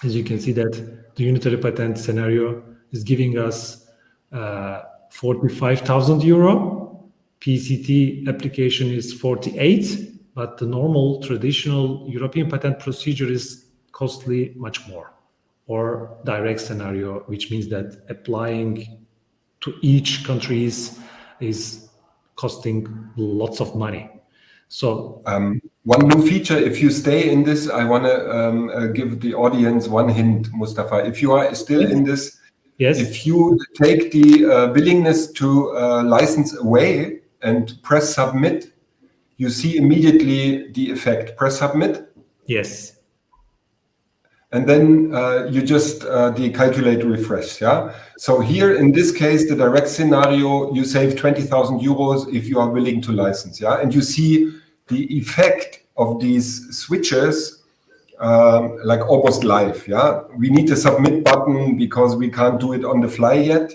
Speaker 1: As you can see that the unitary patent scenario is giving us 45,000 euro. PCT application is 48, but the normal traditional European patent procedure is costly much more. Or direct scenario, which means that applying to each country is costing lots of money. So
Speaker 2: one new feature, if you stay in this, I want to give the audience one hint, Mustafa. If you are still in this,
Speaker 1: yes,
Speaker 2: if you take the willingness to license away and press submit, you see immediately the effect. Press submit.
Speaker 1: Yes.
Speaker 2: And then you just the calculate refresh, yeah? So here in this case, the direct scenario, you save 20,000 euros if you are willing to license, yeah? And you see the effect of these switches like almost live, yeah? We need a submit button because we can't do it on the fly yet.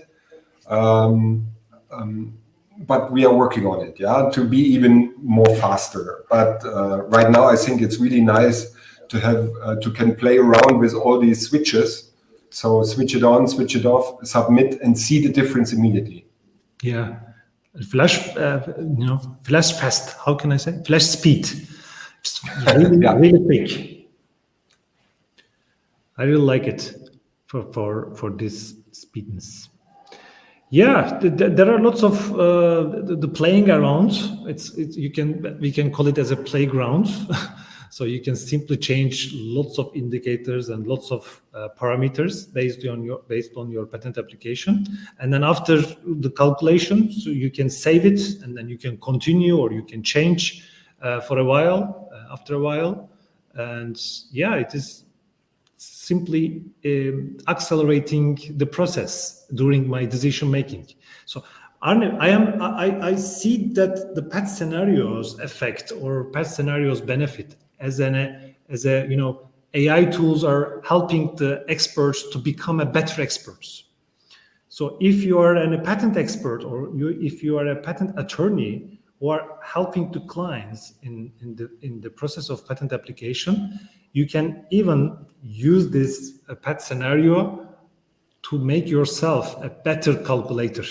Speaker 2: But we are working on it, yeah, to be even more faster. But right now, I think it's really nice to have can play around with all these switches. So switch it on, switch it off, submit, and see the difference immediately.
Speaker 1: Yeah, flash, flash fast. How can I say? Flash speed. It's really, really quick. I really like it for this speedness. Yeah, there are lots of the playing around. We can call it as a playground. So you can simply change lots of indicators and lots of parameters based on your patent application. And then after the calculation, so you can save it, and then you can continue or you can change for a while, after a while. And yeah, it is simply accelerating the process during my decision making. So Arne, I see that the Patscenario's effect or Patscenario's benefit as AI tools are helping the experts to become a better experts. So if you are a patent expert or if you are a patent attorney who are helping to clients in the process of patent application, you can even use this Patscenario to make yourself a better calculator.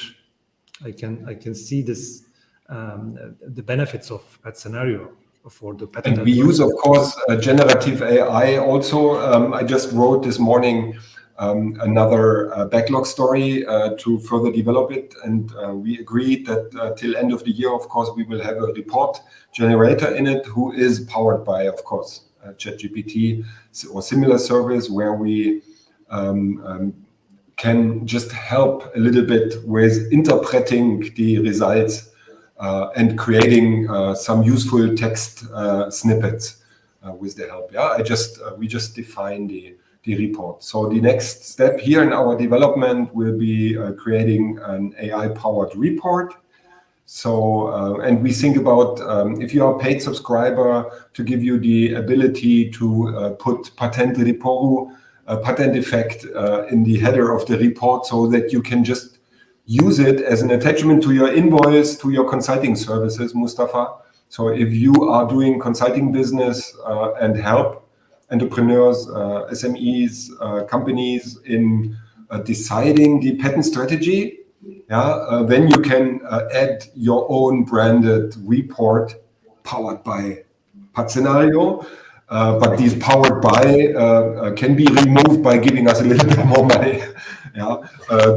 Speaker 1: I can see this the benefits of Patscenario for the patent.
Speaker 2: And we use, of course, generative AI also. I just wrote this morning another backlog story to further develop it. And we agreed that till end of the year, of course, we will have a report generator in it who is powered by, of course, ChatGPT or similar service where we can just help a little bit with interpreting the results and creating some useful text snippets with the help. Yeah, we just define the report. So the next step here in our development will be creating an AI-powered report. So, and we think about if you are a paid subscriber, to give you the ability to put patent report, patent effect in the header of the report so that you can just use it as an attachment to your invoice, to your consulting services, Mustafa. So if you are doing consulting business and help entrepreneurs, SMEs, companies in deciding the patent strategy, then you can add your own branded report powered by Patscenario but these powered by can be removed by giving us a little bit more money. Yeah,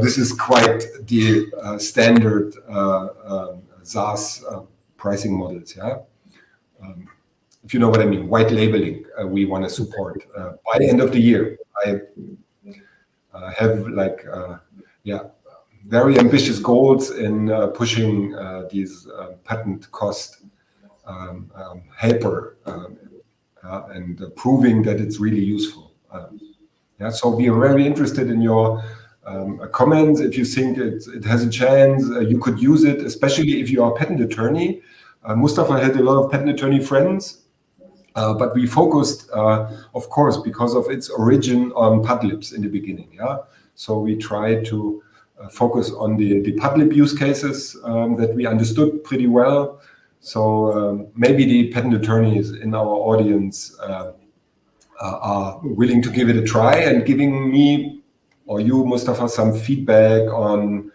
Speaker 2: this is quite the standard SaaS pricing models. Yeah, if you know what I mean, white labeling. We want to support by the end of the year. I have like very ambitious goals in pushing these patent cost helper and proving that it's really useful. So we are very interested in your comments. If you think it has a chance, you could use it, especially if you are a patent attorney. Mustafa had a lot of patent attorney friends, but we focused, of course, because of its origin on Padlibs in the beginning. Yeah, so we tried to focus on the Padlib use cases that we understood pretty well. So maybe the patent attorneys in our audience are willing to give it a try and giving me or you, Mustafa, some feedback on,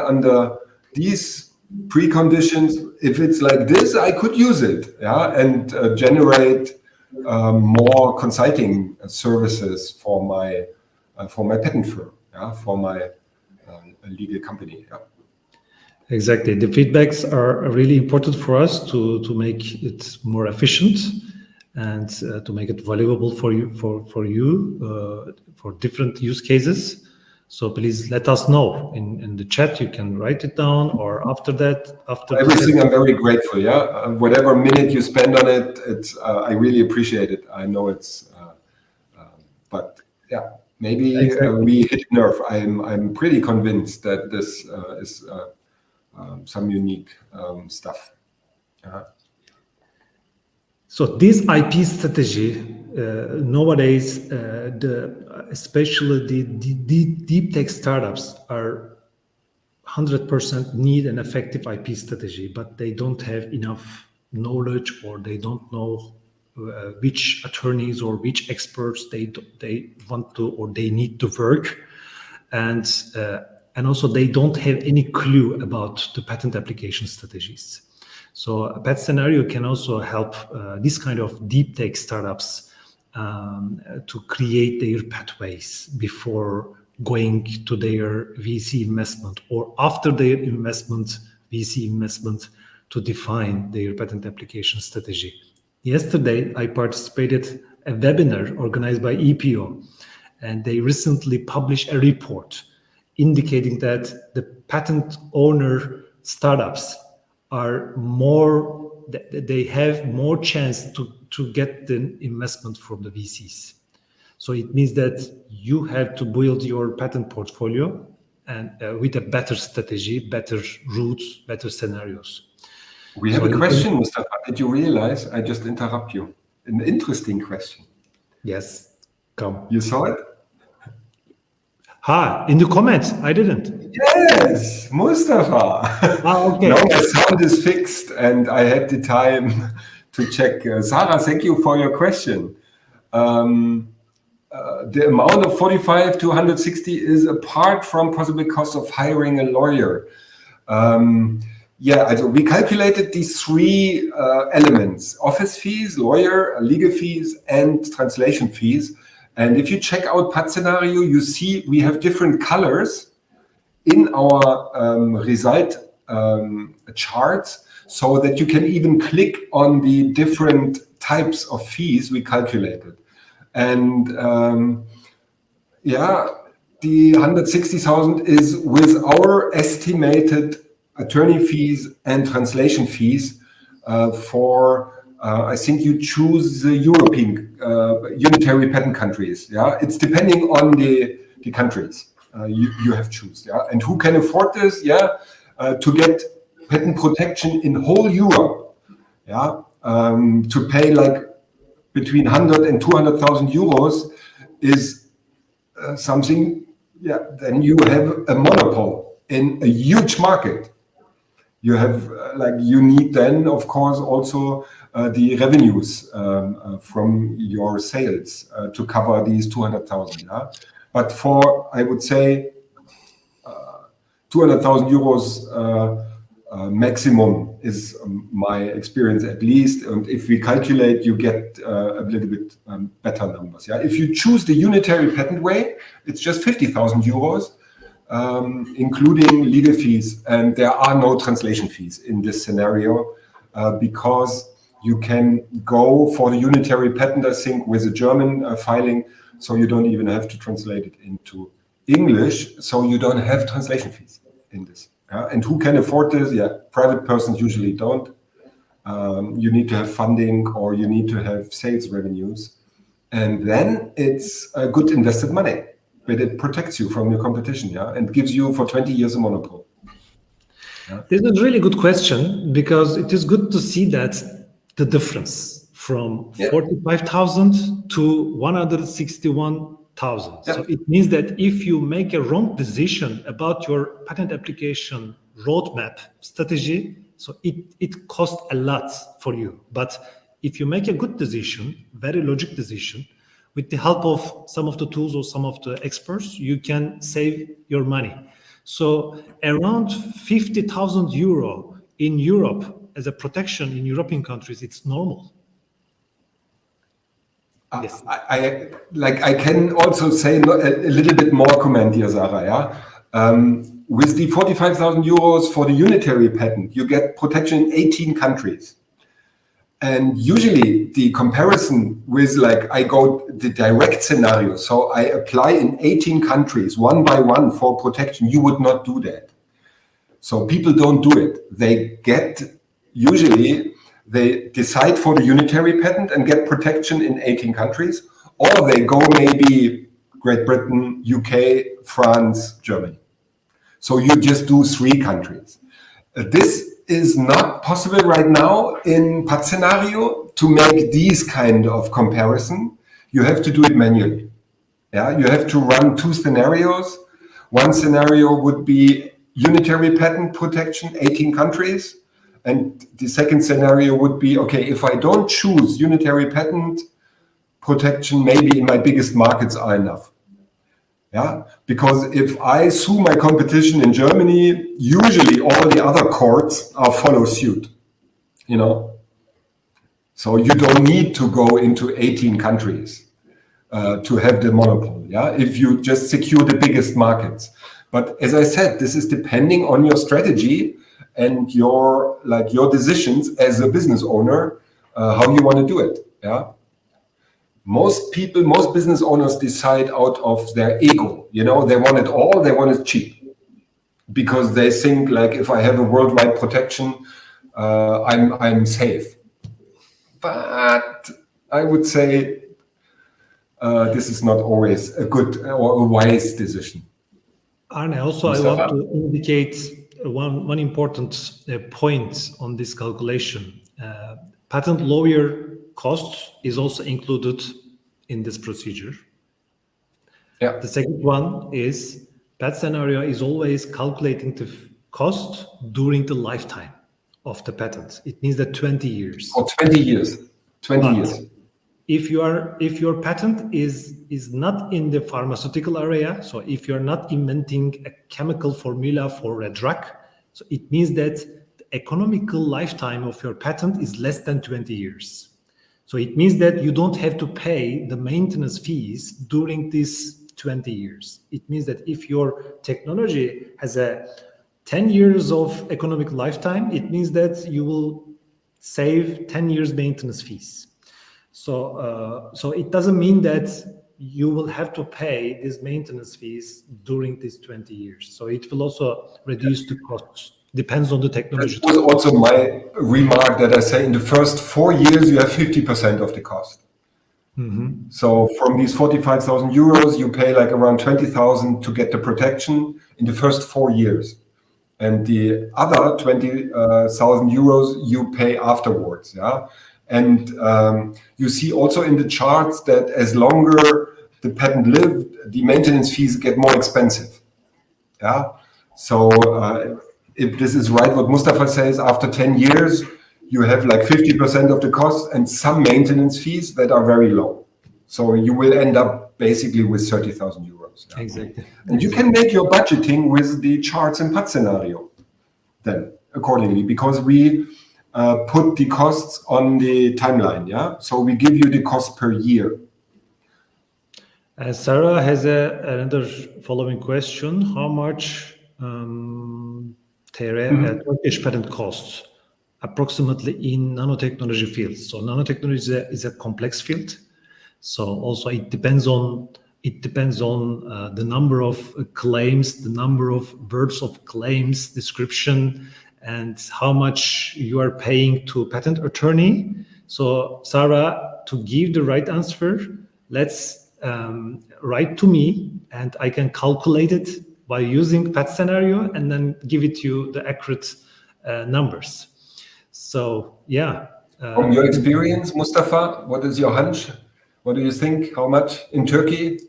Speaker 2: under these preconditions, if it's like this, I could use it, and generate more consulting services for my patent firm, for my legal company.
Speaker 1: Exactly. The feedbacks are really important for us to make it more efficient and to make it valuable for you for different use cases. So please let us know in the chat. You can write it down, or after
Speaker 2: everything. I'm very grateful. Yeah, whatever minute you spend on it, it's I really appreciate it. I know it's, but maybe
Speaker 1: exactly.
Speaker 2: We hit a nerve. I'm pretty convinced that this is some unique stuff.
Speaker 1: So this IP strategy nowadays, especially the deep tech startups are 100% need an effective IP strategy, but they don't have enough knowledge, or they don't know which attorneys or which experts they want to or they need to work, and also they don't have any clue about the patent application strategies. So Patscenario can also help this kind of deep tech startups to create their pathways before going to their VC investment, or after their VC investment, to define their patent application strategy. Yesterday, I participated a webinar organized by EPO, and they recently published a report indicating that the patent owner startups are they have more chance to get the investment from the VCs. So it means that you have to build your patent portfolio and with a better strategy, better routes, better scenarios.
Speaker 2: We have a question, Mustafa. Did you realize I just interrupt you? An interesting question.
Speaker 1: Yes, come.
Speaker 2: You saw it?
Speaker 1: In the comments, I didn't.
Speaker 2: Yes, Mustafa.
Speaker 1: Okay.
Speaker 2: Now my sound is fixed and I had the time to check. Sarah, thank you for your question. The amount of 45 to 160 is apart from possible cost of hiring a lawyer. We calculated these three elements: office fees, lawyer, legal fees, and translation fees. And if you check out Patscenario, you see we have different colors in our result charts, so that you can even click on the different types of fees we calculated. And the 160,000 is with our estimated attorney fees and translation fees for, I think you choose the European unitary patent countries. Yeah, it's depending on the countries you have choose. Yeah, and who can afford this? Yeah, to get patent protection in whole Europe. Yeah, to pay like between 100 and 200,000 euros is something. Yeah, then you have a monopoly in a huge market. You have you need then, of course, also the revenues from your sales to cover these 200,000. Yeah? But for, I would say, 200,000 euros maximum is my experience at least. And if we calculate, you get a little bit better numbers. Yeah, if you choose the unitary patent way, it's just 50,000 euros, including legal fees, and there are no translation fees in this scenario because you can go for the unitary patent, I think, with a German filing, so you don't even have to translate it into English, so you don't have translation fees in this. And who can afford this? Yeah, private persons usually don't. You need to have funding or you need to have sales revenues. And then it's a good invested money, but it protects you from your competition, yeah, and gives you for 20 years a monopoly. Yeah.
Speaker 1: This is a really good question because it is good to see that the difference from 45,000 to 161,000.
Speaker 2: Yeah.
Speaker 1: So it means that if you make a wrong decision about your patent application roadmap strategy, so it costs a lot for you. But if you make a good decision, very logic decision, with the help of some of the tools or some of the experts, you can save your money. So around 50,000 euro in Europe as a protection in European countries, it's normal.
Speaker 2: Yes. I can also say a little bit more comment here, Sarah. Yeah, with the 45,000 euros for the unitary patent, you get protection in 18 countries. And usually the comparison with I go the direct scenario, so I apply in 18 countries one by one for protection. You would not do that. So people don't do it. They decide for the unitary patent and get protection in 18 countries, or they go maybe Great Britain, UK, France, Germany. So you just do 3 countries. This is not possible right now in Patscenario to make these kind of comparison. You have to do it manually. Yeah, you have to run 2 scenarios. One scenario would be unitary patent protection, 18 countries. And the second scenario would be, okay, if I don't choose unitary patent protection, maybe in my biggest markets are enough. Yeah, because if I sue my competition in Germany, usually all the other courts follow suit, you know. So you don't need to go into 18 countries to have the monopoly, yeah, if you just secure the biggest markets. But as I said, this is depending on your strategy and your decisions as a business owner, how you want to do it, yeah. Most business owners decide out of their ego. You know, they want it all, they want it cheap. Because they think if I have a worldwide protection, I'm safe. But I would say this is not always a good or a wise decision.
Speaker 1: Arne, also Mustafa? I want to indicate one important point on this calculation. Patent lawyer cost is also included in this procedure. Yeah. The second one is Patscenario is always calculating the cost during the lifetime of the patent. It means that 20 years.
Speaker 2: Oh, 20 years. 20 years.
Speaker 1: If your patent is not in the pharmaceutical area, so if you're not inventing a chemical formula for a drug, so it means that the economical lifetime of your patent is less than 20 years. So it means that you don't have to pay the maintenance fees during these 20 years. It means that if your technology has a 10 years of economic lifetime, it means that you will save 10 years maintenance fees. So it doesn't mean that you will have to pay these maintenance fees during these 20 years. So it will also reduce the costs. Depends on the technology.
Speaker 2: That was also my remark that I say in the first 4 years, you have 50% of the cost. Mm-hmm. So from these 45,000 euros, you pay around 20,000 to get the protection in the first 4 years. And the other 20,000 euros you pay afterwards. Yeah. And you see also in the charts that as longer the patent lived, the maintenance fees get more expensive. Yeah. So if this is right, what Mustafa says, after 10 years, you have 50% of the cost and some maintenance fees that are very low. So you will end up basically with 30,000 euros. Yeah?
Speaker 1: Exactly.
Speaker 2: And you can make your budgeting with the charts in Patscenario then. accordingly, because we put the costs on the timeline. Yeah, so we give you the cost per year.
Speaker 1: Sarah has another following question. How much Turkish patent costs approximately in nanotechnology fields? So nanotechnology is a complex field. So also it depends on the number of claims, the number of words of claims, description, and how much you are paying to patent attorney. So Sarah, to give the right answer, let's write to me, and I can calculate it by using Patscenario and then give it you the accurate numbers. So yeah.
Speaker 2: From your experience, Mustafa, what is your hunch? What do you think? How much in Turkey?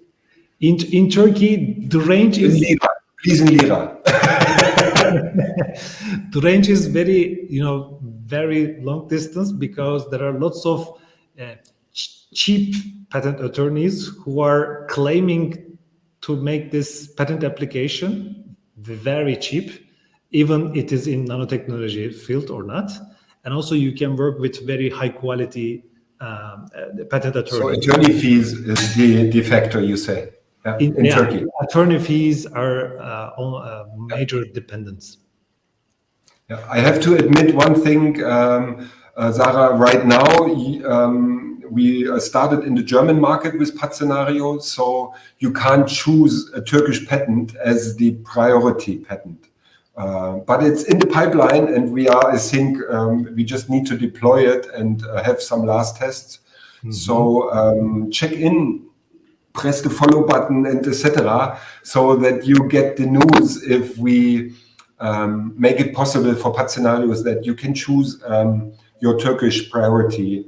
Speaker 1: In Turkey, the range is
Speaker 2: lira. Please in lira.
Speaker 1: The range is very, very long distance, because there are lots of cheap patent attorneys who are claiming to make this patent application very cheap, even it is in nanotechnology field or not. And also you can work with very high quality patent attorney.
Speaker 2: So attorney fees is the factor, you say, in Turkey.
Speaker 1: Attorney fees are major dependence.
Speaker 2: Yeah, I have to admit one thing, Sarah, right now, we started in the German market with Patscenario, so you can't choose a Turkish patent as the priority patent. But it's in the pipeline, and we are, I think, we just need to deploy it and have some last tests. Mm-hmm. So check in, press the follow button, and etc., so that you get the news if we make it possible for Patscenarios that you can choose your Turkish priority,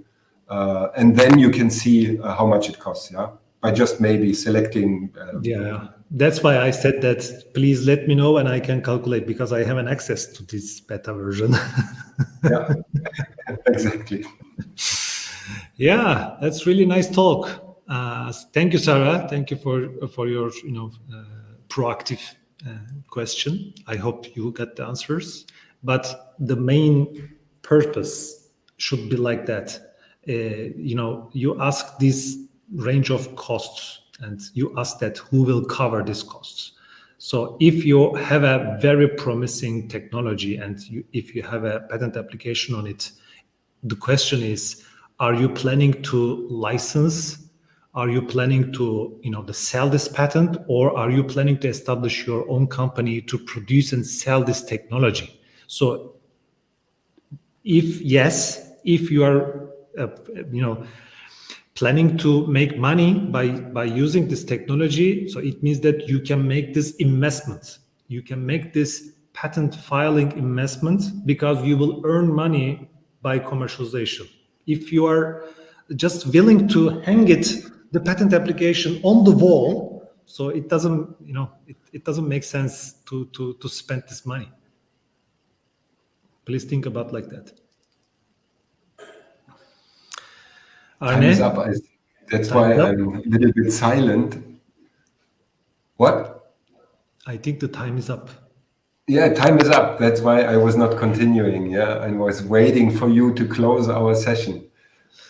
Speaker 2: and then you can see how much it costs. Yeah, by just maybe selecting.
Speaker 1: Yeah. That's why I said that. Please let me know and I can calculate, because I have an access to this beta version.
Speaker 2: Yeah, exactly.
Speaker 1: Yeah, that's really nice talk. Thank you, Sarah. Thank you for your proactive question. I hope you got the answers. But the main purpose should be like that. You ask this range of costs, and you ask that who will cover these costs. So if you have a very promising technology and if you have a patent application on it, the question is, are you planning to license? Are you planning to sell this patent, or are you planning to establish your own company to produce and sell this technology? So if you are planning to make money by using this technology, so it means that you can make this investment. You can make this patent filing investment, because you will earn money by commercialization. If you are just willing to hang the patent application on the wall, so it doesn't it doesn't make sense to spend this money. Please think about like that.
Speaker 2: Time is up. That's why I'm a little bit silent. What?
Speaker 1: I think the time is up.
Speaker 2: Yeah, time is up. That's why I was not continuing. Yeah, I was waiting for you to close our session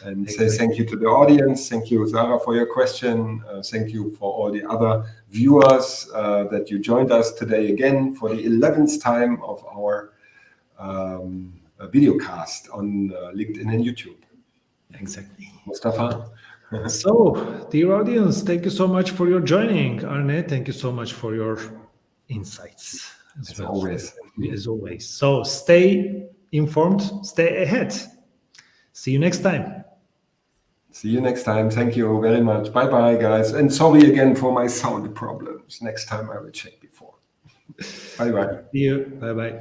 Speaker 2: and say thank you to the audience. Thank you, Sarah, for your question. Thank you for all the other viewers that you joined us today again for the 11th time of our videocast on LinkedIn and YouTube.
Speaker 1: Exactly.
Speaker 2: Mustafa.
Speaker 1: So, dear audience, thank you so much for your joining. Arne, thank you so much for your insights.
Speaker 2: As always.
Speaker 1: As always. So stay informed, stay ahead. See you next time.
Speaker 2: See you next time. Thank you very much. Bye-bye, guys. And sorry again for my sound problems. Next time I will check before. Bye-bye.
Speaker 1: See you. Bye-bye.